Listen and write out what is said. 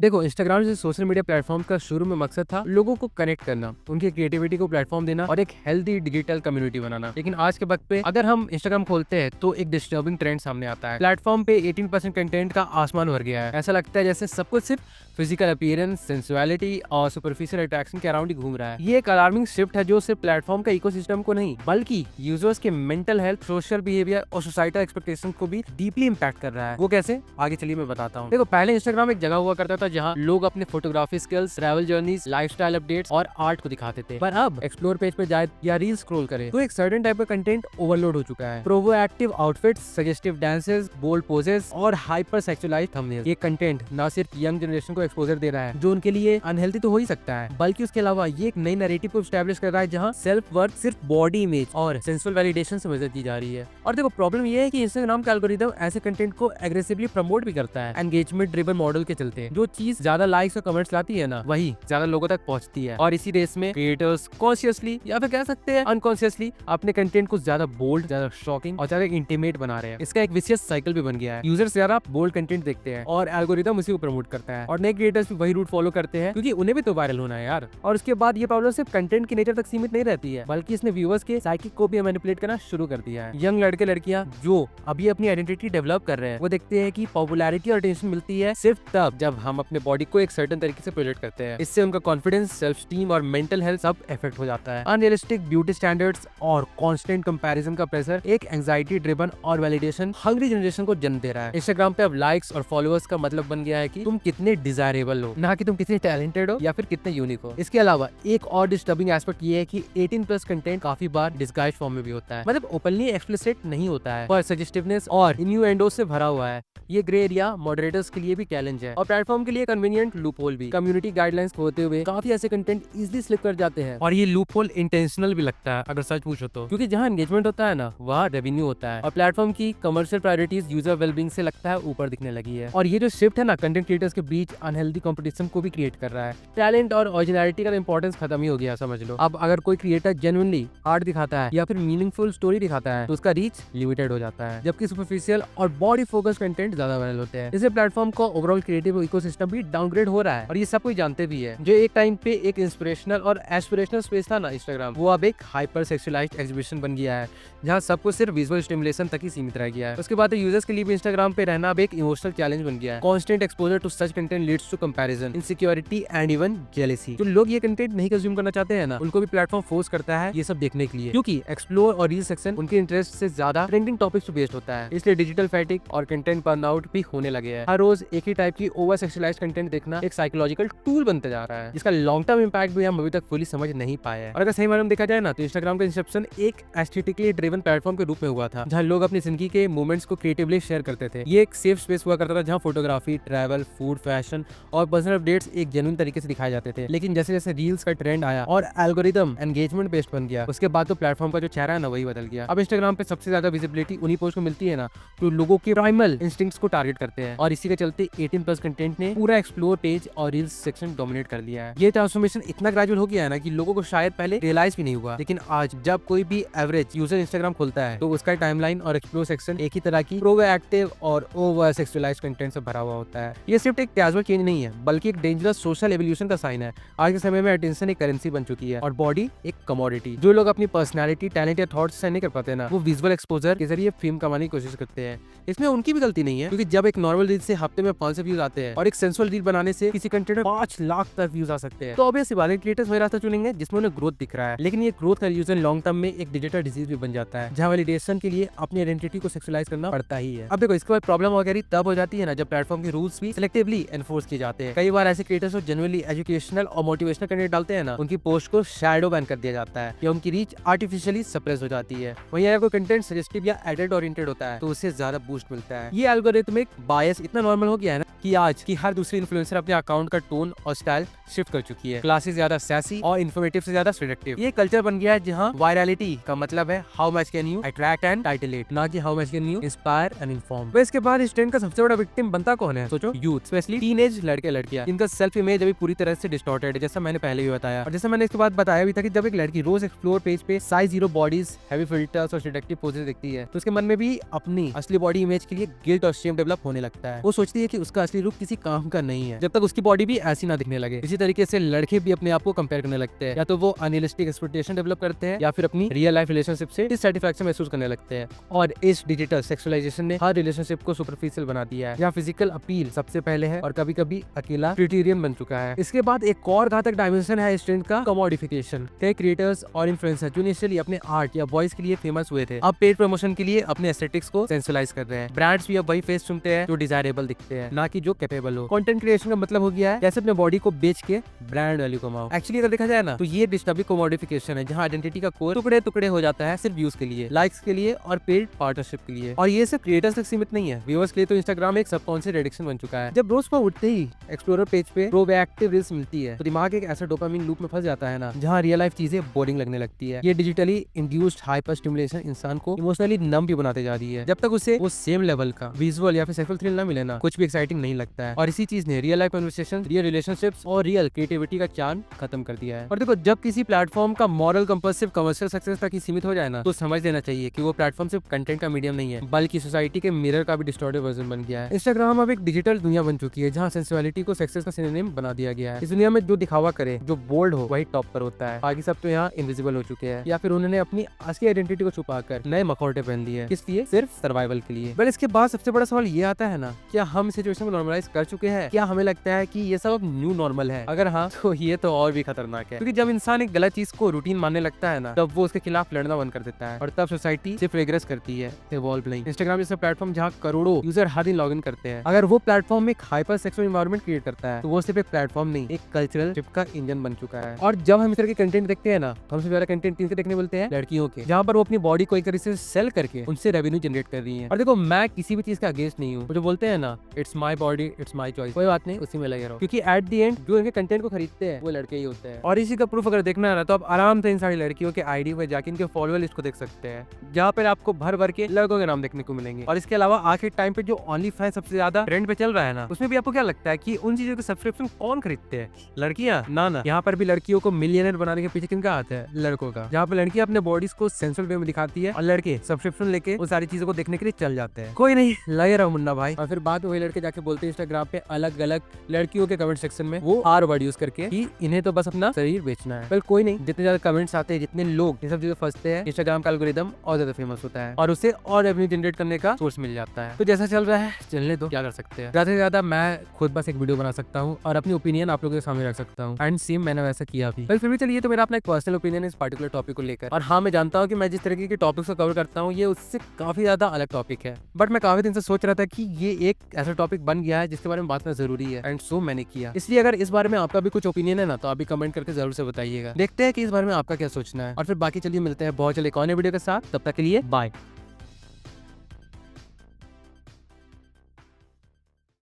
देखो, इंस्टाग्राम जैसे social media platform का शुरू में मकसद था लोगों को कनेक्ट करना, उनकी क्रिएटिविटी को प्लेटफॉर्म देना और एक हेल्दी डिजिटल कम्युनिटी बनाना। लेकिन आज के वक्त पे अगर हम इंस्टाग्राम खोलते हैं तो एक डिस्टर्बिंग ट्रेंड सामने आता है। प्लेटफॉर्म पे 18% कंटेंट का आसमान भर गया है। ऐसा लगता है जैसे सब कुछ सिर्फ फिजिकल अपीयरेंस, सेंसुअलिटी और सुपरफिशियल अट्रैक्शन के अराउंड ही घूम रहा है। ये एक अलार्मिंग शिफ्ट है जो सिर्फ प्लेटफॉर्म का इकोसिस्टम को नहीं बल्कि यूजर्स के मेंटल हेल्थ, सोशल बिहेवियर और सोसाइटल एक्सपेक्टेशन को भी डीपली इंपैक्ट कर रहा है। वो कैसे, आगे चलिए मैं बताता हूँ। देखो, पहले इंस्टाग्राम एक जगह हुआ करता था जहाँ लोग अपने photography skills, travel journeys, lifestyle updates और आर्ट को दिखाते थे। पर अब एक्सप्लोर पेज पे जाए या रील स्क्रॉल करे तो एक सर्टेन टाइप का कंटेंट ओवरलोड हो चुका है। Provocative outfits, suggestive dances, bold poses और हाइपर सेक्सुअलाइज्ड थंबनेल्स। ये कंटेंट न सिर्फ यंग जनरेशन को एक्सपोजर दे रहा है जो उनके लिए अनहेल्दी तो हो ही सकता है, बल्कि उसके अलावा ये एक नई नैरेटिव को एस्टैब्लिश कर रहा है जहाँ सेल्फ वर्थ सिर्फ बॉडी इमेज और सेंसुअल वैलिडेशन से मेजर की जा रही है। और देखो, प्रॉब्लम ये है कि इंस्टाग्राम का एल्गोरिथम ऐसे कंटेंट को एग्रेसिवली प्रमोट भी करता है। एंगेजमेंट ड्रिवन मॉडल के चलते जो चीज ज्यादा लाइक्स और कमेंट्स लाती है ना, वही ज्यादा लोगों तक पहुंचती है। और इसी रेस में क्रिएटर्स कॉन्शियसली या फिर कह सकते हैं अनकॉन्शियसली अपने कंटेंट को ज्यादा बोल्ड, ज्यादा शॉकिंग और ज्यादा इंटीमेट बना रहे हैं। इसका एक विशियस साइकिल भी बन गया है। यूजर्स ज्यादा बोल्ड कंटेंट देखते हैं और एल्गोरिथम उसी को प्रमोट करता है, और नए क्रिएटर्स भी वही रूट फॉलो करते हैं क्योंकि उन्हें भी तो वायरल होना है यार। और उसके बाद ये प्रॉब्लम सिर्फ कंटेंट के नेचर तक सीमित नहीं रहती है, बल्कि इसने व्यूअर्स के साइकिक को भी मैनिपुलेट करना शुरू कर दिया है। यंग लड़के लड़कियां जो अभी अपनी आइडेंटिटी डेवलप कर रहे हैं वो देखते हैं कि पॉपुलैरिटी और अटेंशन मिलती है सिर्फ तब जब हम अपने बॉडी को एक सर्टेन तरीके से प्रोजेक्ट करते हैं। इससे उनका कॉन्फिडेंस, सेल्फ स्टीम और मेंटल हेल्थ सब इफेक्ट हो जाता है। अनरियलिस्टिक ब्यूटी स्टैंडर्ड्स और कांस्टेंट कंपैरिजन का प्रेशर एक एंजाइटी ड्रिवन और वैलिडेशन हंग्री जनरेशन को जन्म दे रहा है। इंस्टाग्राम पे अब लाइक्स और फॉलोअर्स का मतलब बन गया है कि तुम कितने डिजायरेबल हो, ना कि तुम कितने टैलेंटेड हो या फिर कितने यूनिक हो। इसके अलावा एक और डिस्टर्बिंग एस्पेक्ट ये है कि 18+ कंटेंट काफी बार डिस्गाइज्ड फॉर्म में भी होता है, मतलब ओपनली एक्सप्लिसिट नहीं होता है पर सजेस्टिवनेस और इन्यूएंडो से भरा हुआ है। ये ग्रे एरिया मॉडरेटर्स के लिए भी चैलेंज है और प्लेटफॉर्म के लिए कन्वीनियंट लूपहोल भी। कम्युनिटी गाइडलाइंस होते हुए काफी ऐसे कंटेंट इजीली स्लिप कर जाते हैं, और ये लूपहोल इंटेंशनल भी लगता है अगर सच पूछो तो, क्योंकि जहां एंगेजमेंट होता है ना वहाँ रेवेन्यू होता है, और प्लेटफॉर्म की कमर्शियल प्रायोरिटीज यूजर वेलबींग से लगता है ऊपर दिखने लगी है। और ये जो शिफ्ट है ना कंटेंट क्रिएटर्स के बीच अनहेल्दी कंपटीशन को भी क्रिएट कर रहा है। टैलेंट और ओरिजिनलिटी का इंपॉर्टेंस खत्म ही हो गया समझ लो। अब अगर कोई क्रिएटर जेन्युइनली आर्ट दिखाता है या फिर मीनिंगफुल स्टोरी दिखाता है तो उसका रीच लिमिटेड हो जाता है, जबकि सुपरफिशियल और बॉडी फोकस कंटेंट ज्यादा वायरल होते हैं। इससे प्लेटफॉर्म का ओवरऑल क्रिएटिव इकोसिस्टम भी डाउनग्रेड हो रहा है, और ये सब कोई जानते भी है। जो एक टाइम पे एक इंस्पिरेशनल और एस्पिरेशनल स्पेस था ना इंस्टाग्राम, वो अब एक हाइपर सेक्सुअलाइज्ड एग्जीबिशन बन गया है जहाँ सब कुछ सिर्फ विजुअल स्टिमुलेशन तक ही सीमित रह गया है। उसके बाद यूजर्स के लिए भी इंस्टाग्राम पे रहना अब एक इमोशनल चैलेंज बन गया है। Constant exposure to such content leads to comparison, insecurity and even jealousy. जो लोग ये कंटेंट नहीं कंज्यूम करना चाहते हैं ना, उनको भी प्लेटफॉर्म फोर्स करता है ये सब देखने के लिए, क्योंकि एक्सप्लोर और रील सेक्शन उनके इंटरेस्ट से ज्यादा ट्रेंडिंग टॉपिक्स पे बेस्ड होता है। इसलिए डिजिटल फैटिक और कंटेंट बर्नआउट भी होने लगे हैं। हर रोज एक ही टाइप की ओवर सेक्सुअलाइज्ड कंटेंट देखना एक साइकोलॉजिकल टूल बनते जा रहा है, जिसका लॉन्ग टर्म इंपैक्ट भी हम अभी तक फुली समझ नहीं पाए हैं। और अगर सही मायने में देखा जाए ना तो इंस्टाग्राम का इंसेप्शन एक एस्थेटिकली ड्रिवन प्लेटफॉर्म के रूप में हुआ था, जहां लोग अपनी जिंदगी के मोमेंट्स को क्रिएटिवली शेयर करते थे। ये एक सेफ स्पेस हुआ करता था जहां फोटोग्राफी, ट्रैवल, फूड, फैशन और पर्सनल अपडेट्स एक जेन्युइन तरीके से दिखाए जाते थे। लेकिन जैसे जैसे रील्स का ट्रेंड आया और एल्गोरिथम एंगेजमेंट बेस्ड बन गया, उसके बाद तो प्लेटफॉर्म का जो चेहरा है ना वही बदल गया। अब इंस्टाग्राम पे सबसे ज्यादा विजिबिलिटी उन्हीं पोस्ट को मिलती है ना जो लोगों के प्राइमल इंस्टिंक्ट्स को टारगेट करते हैं, और इसी के चलते 18+ कंटेंट ने पूरा एक्सप्लोर पेज और रील्स सेक्शन डोमिनेट कर लिया है। ये ट्रांसफॉर्मेशन इतना ग्रेजुअल हो गया है ना कि लोगों को शायद पहले रियलाइज भी नहीं हुआ, लेकिन आज जब कोई भी एवरेज यूजर इंस्टाग्राम खोलता है तो उसका टाइमलाइन और एक्सप्लोर सेक्शन एक ही तरह की प्रोएक्टिव और ओवर सेक्सुअलाइज्ड कंटेंट से भरा हुआ होता है। ये सिर्फ एक कैजुअल चेंज नहीं है बल्कि एक डेंजरस सोशल एवोल्यूशन का साइन है। आज के समय में अटेंशन एक करेंसी बन चुकी है और बॉडी एक कमोडिटी। जो लोग अपनी पर्सनैलिटी, टैलेंट या थॉट्स से नहीं कर पाते ना, वो विजुअल एक्सपोजर के जरिए फेम कमाने की कोशिश करते हैं। इसमें उनकी भी गलती नहीं है, क्योंकि जब एक नॉर्मल रील से हफ्ते में 500 व्यूज आते हैं और एक सेंसुअल रील बनाने से किसी कंटेंट में 5 लाख तक व्यूज आ सकते हैं, तो ऑब्वियसली बात है क्रिएटर्स वही रास्ता चुनेंगे जिसमें उन्हें ग्रोथ दिख रहा है। लेकिन ये ग्रोथ का इल्यूजन लॉन्ग टर्म में एक डिजिटल डिजीज भी बन जाता है, जहां वैलिडेशन के लिए अपनी आइडेंटिटी को सेक्सुअलाइज करना पड़ता ही है। अब देखो, इसके बाद प्रॉब्लम वगैरह तब हो जाती है ना जब प्लेटफॉर्म के रूल्स भी सिलेक्टिवली एनफोर्स किए जाते हैं। कई बार ऐसे क्रिएटर्स जो जेन्युइनली एजुकेशनल और मोटिवेशनल कंटेंट डालते हैं ना, उनकी पोस्ट को शैडो बैन कर दिया जाता है या उनकी रीच आर्टिफिशियली सप्रेस हो जाती है। वहीं अगर कोई कंटेंट सजेस्टिव या एडेड ओरिएंटेड होता है तो उससे ज्यादा बूस्ट मिलता है। ये एल्गोरिथमिक बायस इतना नॉर्मल हो गया है ना कि आज की हर दूसरी इन्फ्लुएंसर अपने अकाउंट का टोन और स्टाइल शिफ्ट कर चुकी है। क्लासेस ज्यादा सैसी और इन्फॉर्मेटिव से ज्यादा सिलेक्टिव। ये कल्चर बन गया है जहां वायरलिटी का मतलब है how much can you attract and titillate, ना कि how much can you inspire and inform. इसके बाद इस ट्रेंड का सबसे बड़ा विक्टिम बनता कौन है? सोचो, यूथ, स्पेशली टीनेज लड़के लड़कियां। इनका सेल्फ इमेज अभी पूरी तरह से डिस्टॉर्टेड है, जैसा मैंने पहले भी बताया। और जैसे मैंने इसके बाद बताया भी था कि जब एक लड़की रोज एक्सप्लोर पेज पे साइज 0 बॉडीज, हैवी फिल्टर्स और सेडक्टिव पोजेस देखती है तो उसके मन में भी अपनी असली बॉडी इमेज के लिए गिल्ट और शेम डेवलप होने लगता है। वो सोचती है कि उसका असली रूप किसी काम का नहीं है जब तक उसकी बॉडी भी ऐसी ना दिखने लगे। इसी तरीके से लड़के भी अपने आप को कंपेयर करने लगते हैं, या तो वो अनरियलिस्टिक एक्सपेक्टेशन डेवलप करते हैं या फिर अपनी रियल लाइफ रिलेशनशिप से डिससैटिस्फैक्शन महसूस करने लगते हैं। और इस डिजिटल सेक्सुअलाइजेशन ने हर रिलेशनशिप को सुपरफिशियल बना दिया है, जहाँ फिजिकल अपील सबसे पहले है और कभी कभी अकेला क्राइटेरियन बन चुका है। इसके बाद एक और घातक डायमेंशन है इस ट्रेंड का, कमोडिफिकेशन। कई क्रिएटर्स और इन्फ्लुएंसर जो इनिशियली अपने आर्ट या वॉइस के लिए फेमस हुए थे, अब पेड प्रमोशन के लिए अपने एस्थेटिक्स को सेंसुअलाइज कर रहे हैं। ब्रांड्स भी अब वही फेस चुनते हैं जो डिजायरेबल दिखते हैं, ना कि जो कैपेबल हो। कंटेंट क्रिएशन का मतलब हो गया है कैसे अपने बॉडी को बेच के ब्रांड वैल्यू कमाओ। एक्चुअली अगर देखा जाए ना तो ये डिस्टर्बिंग कमोडिफिकेशन है, जहाँ आइडेंटिटी का कोर टुकड़े टुकड़े हो जाता है सिर्फ व्यूज के लिए, लाइक्स के लिए और पेड पार्टनरशिप के लिए। और ये सिर्फ क्रिएटर्स तक सीमित नहीं है, व्यूअर्स के लिए तो इंस्टाग्राम एक सबकॉन्शियस एडिक्शन बन चुका है। जब रोज को उठते ही एक्सप्लोरर पेज पे प्रोएक्टिव रील्स मिलती है तो दिमाग एक ऐसा डोपामिन लूप में फंस जाता है ना, जहाँ रियल लाइफ चीजें बोरिंग लगने लगती है। ये डिजिटली इंड्यूस्ड हाइपर स्टिमुलेशन इंसान को इमोशनली नम भी बनाते जा रही है। जब तक उसे वो सेम लेवल का विजुअल या फिर सेक्सुअल थ्रिल ना मिले ना, कुछ भी एक्साइटिंग नहीं लगता है। और इसी चीज ने real life conversation, real relationships और रियल क्रिएटिविटी का चार्म खत्म कर दिया है। और देखो, जब किसी प्लेटफॉर्म का मॉरल कंपस सिर्फ कमर्शियल सक्सेस तक ही सीमित हो जाए ना, तो समझ लेना चाहिए कि वो प्लेटफॉर्म सिर्फ कंटेंट का मीडियम नहीं है, बल्कि सोसाइटी के मिरर का भी डिस्टॉर्टेड वर्जन बन गया है। इंस्टाग्राम अब एक डिजिटल दुनिया बन चुकी है, जहाँ सेंसुअलिटी को सक्सेस का सिनोनिम बना दिया गया है। इस दुनिया में जो दिखावा करे, जो बोल्ड हो, वही टॉप पर होता है। बाकी सब तो यहाँ इनविजिबल हो चुके हैं, या फिर उन्होंने अपनी असली आइडेंटिटी को छुपाकर नए मखौटे पहन लिए। किस लिए? सिर्फ सर्वाइवल के लिए। बट इसके बाद सबसे बड़ा सवाल ये आता है ना, क्या हम सिचुएशन को नॉर्मलाइज कर चुके हैं? क्या हमें लगता है कि ये सब अब न्यू नॉर्मल है? अगर हाँ, तो ये तो और भी खतरनाक है, क्योंकि जब इंसान एक गलत चीज को रूटीन मानने लगता है ना, तब वो उसके खिलाफ लड़ना बंद कर देता है, और तब सोसाइटी सिर्फ रिग्रेस करती है, इवॉल्व नहीं। इंस्टाग्राम जैसा प्लेटफॉर्म जहाँ करोड़ों यूजर हर दिन लॉग इन करते हैं, अगर वो प्लेटफॉर्म एक हाइपर सेक्सुअल एनवायरनमेंट क्रिएट करता है, तो वो सिर्फ एक प्लेटफॉर्म नहीं, एक कल्चरल शिफ्ट का इंजन बन चुका है। और जब हम इस तरह के कंटेंट देखते हैं ना, तो हमसे ज्यादा कंटेंट किनके देखने मिलते हैं? लड़कियों के, जहाँ पर वो अपनी बॉडी को एक तरह से सेल करके उनसे रेवेन्यू जनरेट कर रही है। और देखो, मैं किसी भी चीज का अगेंस्ट नहीं हूँ। जो बोलते हैं ना, it's my body it's my choice, कोई बात नहीं, उसी में लगे रहो, क्योंकि एट द एंड जो इनके कंटेंट को खरीदते हैं वो लड़के ही होते हैं। और इसी का प्रूफ अगर देखना है ना, तो आप आराम से इन सारी लड़कियों के आईडी पर जाके इनके फॉलोअर लिस्ट को देख सकते हैं, जहाँ पर आपको भर भर के लड़कों के नाम देखने को मिलेंगे। और इसके अलावा आज के टाइम पे जो ओनली फैन सबसे ज्यादा ट्रेंड पे चल रहा है ना, उसमें भी आपको क्या लगता है कि उन चीजों के सब्सक्रिप्शन कौन खरीदते हैं? लड़कियां? ना, यहाँ पर भी लड़कियों को मिलियनर बनाने के पीछे किनका हाथ है? लड़कों का। जहाँ पे लड़कियां अपने बॉडीज को सेंसुअल वे में दिखाती है और लड़के सब्सक्रिप्शन लेके उन सारी चीजों को देखने के लिए चल जाते हैं। कोई नहीं, लगे रहो मुन्ना भाई। और फिर बात वही लड़के जाके बोलते हैं इंस्टाग्राम पे अलग अलग लड़कियों के कमेंट सेक्शन में वो आर वर्ड यूज करके कि इन्हें तो बस अपना शरीर बेचना है। पर कोई नहीं, जितने ज्यादा कमेंट्स आते हैं, जितने लोग ये सब चीजें फंसते हैं, इंस्टाग्राम का एल्गोरिदम और ज्यादा फेमस होता है और उसे और रेवेन्यू जनरेट करने का सोर्स मिल जाता है। तो जैसा चल रहा है चलने दो, क्या कर सकते हैं। ज्यादा से ज्यादा मैं खुद बस एक वीडियो बना सकता हूँ और अपनी ओपिनियन आप लोगों के सामने रख सकता हूँ, एंड सेम मैंने वैसा किया भी। फिर भी चलिए, तो मेरा अपना एक पर्सनल ओपिनियन इस पार्टिकुलर टॉपिक को लेकर। और हाँ, मैं जानता हूँ कि मैं जिस तरीके के टॉपिक्स को कवर करता हूँ, ये उससे काफी ज्यादा अलग टॉपिक है, बट मैं काफी दिन से सोच रहा था कि ये एक ऐसा टॉपिक बन गया है जिसके बारे में बात करना जरूरी है, एंड सो मैंने किया। इसलिए अगर इस बारे में आपका भी कुछ ओपिनियन है ना, तो आप भी कमेंट करके जरूर से बताइएगा। देखते हैं कि इस बारे में आपका क्या सोचना है। और फिर बाकी चलिए मिलते हैं बहुत जल्द एक और वीडियो के साथ, तब तक के लिए बाय।